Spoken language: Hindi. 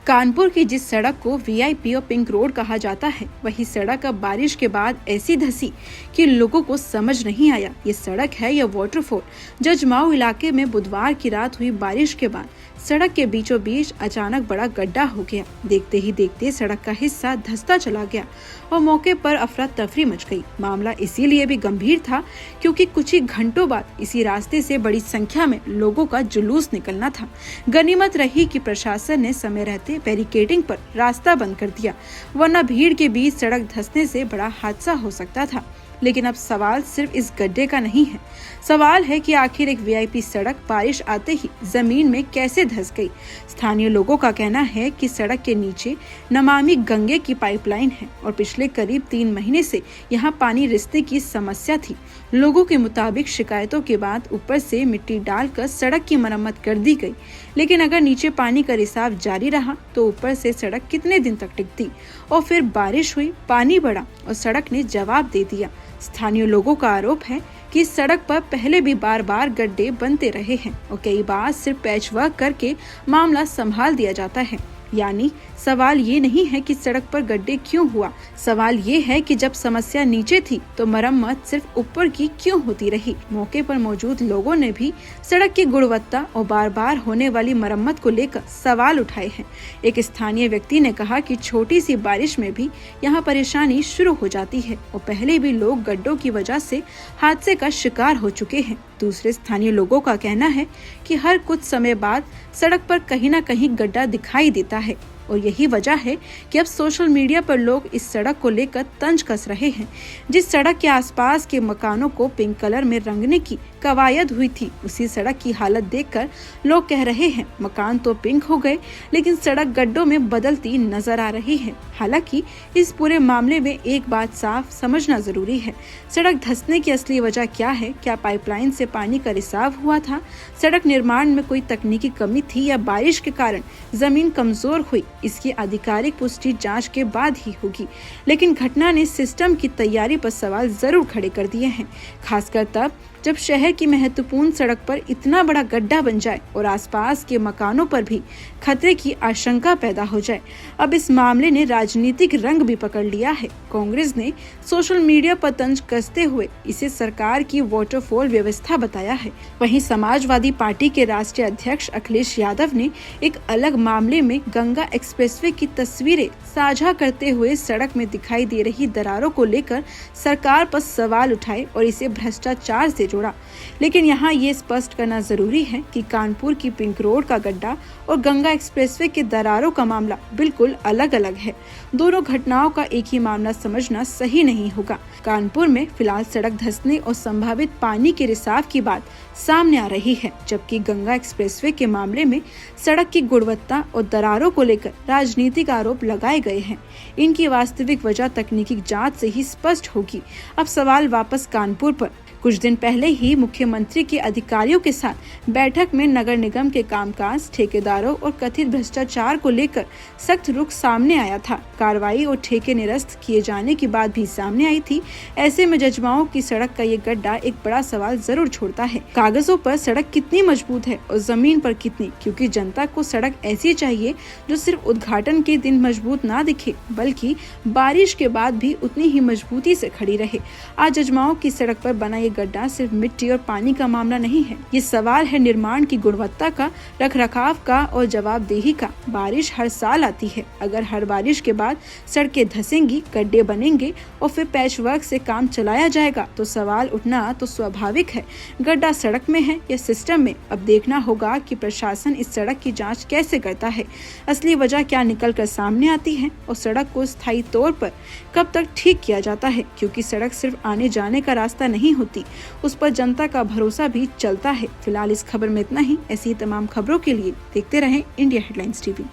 कानपुर की जिस सड़क को वीआईपी और पिंक रोड कहा जाता है, वही सड़क अब बारिश के बाद ऐसी धंसी कि लोगों को समझ नहीं आया ये सड़क है या वाटरफॉल। जजमाऊ इलाके में बुधवार की रात हुई बारिश के बाद सड़क के बीचों बीच अचानक बड़ा गड्ढा हो गया। देखते ही देखते सड़क का हिस्सा धंसता चला गया और मौके पर अफरा तफरी मच गई। मामला इसीलिए भी गंभीर था क्योंकि कुछ ही घंटों बाद इसी रास्ते से बड़ी संख्या में लोगों का जुलूस निकलना था। गनीमत रही कि प्रशासन ने समय रहते बैरिकेडिंग पर रास्ता बंद कर दिया, वरना भीड़ के बीच सड़क धंसने से बड़ा हादसा हो सकता था। लेकिन अब सवाल सिर्फ इस गड्ढे का नहीं है। सवाल है कि आखिर एक वीआईपी सड़क बारिश आते ही जमीन में कैसे धंस गई। स्थानीय लोगों का कहना है कि सड़क के नीचे नमामि गंगे की पाइपलाइन है और पिछले करीब 3 महीने से यहां पानी रिसने की समस्या थी। लोगों के मुताबिक शिकायतों के बाद ऊपर से मिट्टी डालकर सड़क की मरम्मत कर दी गई, लेकिन अगर नीचे पानी का रिसाव जारी रहा तो ऊपर से सड़क कितने दिन तक टिकती। और फिर बारिश हुई, पानी बढ़ा और सड़क ने जवाब दे दिया। स्थानीय लोगों का आरोप है कि इस सड़क पर पहले भी बार बार गड्ढे बनते रहे हैं और कई बार सिर्फ पैचवर्क करके मामला संभाल दिया जाता है। यानी सवाल ये नहीं है कि सड़क पर गड्ढे क्यों हुआ, सवाल ये है कि जब समस्या नीचे थी तो मरम्मत सिर्फ ऊपर की क्यों होती रही। मौके पर मौजूद लोगों ने भी सड़क की गुणवत्ता और बार बार होने वाली मरम्मत को लेकर सवाल उठाए हैं। एक स्थानीय व्यक्ति ने कहा कि छोटी सी बारिश में भी यहाँ परेशानी शुरू हो जाती है और पहले भी लोग गड्ढों की वजह से हादसे का शिकार हो चुके हैं। दूसरे स्थानीय लोगों का कहना है कि हर कुछ समय बाद सड़क पर कहीं न कहीं गड्ढा दिखाई देता है और यही वजह है कि अब सोशल मीडिया पर लोग इस सड़क को लेकर तंज कस रहे हैं। जिस सड़क के आसपास के मकानों को पिंक कलर में रंगने की कवायद हुई थी, उसी सड़क की हालत देखकर लोग कह रहे हैं मकान तो पिंक हो गए, लेकिन सड़क गड्ढों में बदलती नजर आ रही है। हालांकि इस पूरे मामले में एक बात साफ समझना जरूरी है, सड़क धंसने की असली वजह क्या है। क्या पाइपलाइन से पानी का रिसाव हुआ था, सड़क निर्माण में कोई तकनीकी कमी थी या बारिश के कारण जमीन कमजोर हुई, इसकी आधिकारिक पुष्टि जांच के बाद ही होगी। लेकिन घटना ने सिस्टम की तैयारी पर सवाल जरूर खड़े कर दिए हैं, खासकर तब जब शहर की महत्वपूर्ण सड़क पर इतना बड़ा गड्ढा बन जाए और आसपास के मकानों पर भी खतरे की आशंका पैदा हो जाए। अब इस मामले ने राजनीतिक रंग भी पकड़ लिया है। कांग्रेस ने सोशल मीडिया पर तंज कसते हुए इसे सरकार की वाटरफॉल व्यवस्था बताया है। वहीं समाजवादी पार्टी के राष्ट्रीय अध्यक्ष अखिलेश यादव ने एक अलग मामले में गंगा एक्सप्रेसवे की तस्वीरें साझा करते हुए सड़क में दिखाई दे रही दरारों को लेकर सरकार पर सवाल उठाए और इसे भ्रष्टाचार से जोड़ा। लेकिन यहाँ ये स्पष्ट करना जरूरी है कि कानपुर की पिंक रोड का गड्ढा और गंगा एक्सप्रेसवे के दरारों का मामला बिल्कुल अलग अलग है। दोनों घटनाओं का एक ही मामला समझना सही नहीं होगा। कानपुर में फिलहाल सड़क धंसने और संभावित पानी के रिसाव की बात सामने आ रही है, जबकि गंगा एक्सप्रेसवे के मामले में सड़क की गुणवत्ता और दरारों को लेकर राजनीतिक आरोप लगाए गए हैं। इनकी वास्तविक वजह तकनीकी जांच से ही स्पष्ट होगी। अब सवाल वापस कानपुर पर। कुछ दिन पहले ही मुख्यमंत्री के अधिकारियों के साथ बैठक में नगर निगम के कामकाज, ठेकेदारों और कथित भ्रष्टाचार को लेकर सख्त रुख सामने आया था। कार्रवाई और ठेके निरस्त किए जाने की बात भी सामने आई थी। ऐसे में जजमाओं की सड़क का ये गड्ढा एक बड़ा सवाल जरूर छोड़ता है। कागजों पर सड़क कितनी मजबूत है और जमीन पर कितनी, क्योंकि जनता को सड़क ऐसी चाहिए जो सिर्फ उद्घाटन के दिन मजबूत ना दिखे, बल्कि बारिश के बाद भी उतनी ही मजबूती से खड़ी रहे। आज जजमाओं की सड़क पर बना ये गड्ढा सिर्फ मिट्टी और पानी का मामला नहीं है। ये सवाल है निर्माण की गुणवत्ता का, रखरखाव का और जवाबदेही का। बारिश हर साल आती है। अगर हर बारिश के बाद सड़कें धंसेंगी, गड्ढे बनेंगे और फिर पैचवर्क से काम चलाया जाएगा तो सवाल उठना तो स्वाभाविक है। गड्ढा सड़क में है या सिस्टम में? अब देखना होगा कि प्रशासन इस सड़क की जाँच कैसे करता है, असली वजह क्या निकल कर सामने आती है और सड़क को स्थायी तौर पर कब तक ठीक किया जाता है, क्योंकि सड़क सिर्फ आने जाने का रास्ता नहीं होती, उस पर जनता का भरोसा भी चलता है। फिलहाल इस खबर में इतना ही। ऐसी ही तमाम खबरों के लिए देखते रहें इंडिया हेडलाइंस टीवी।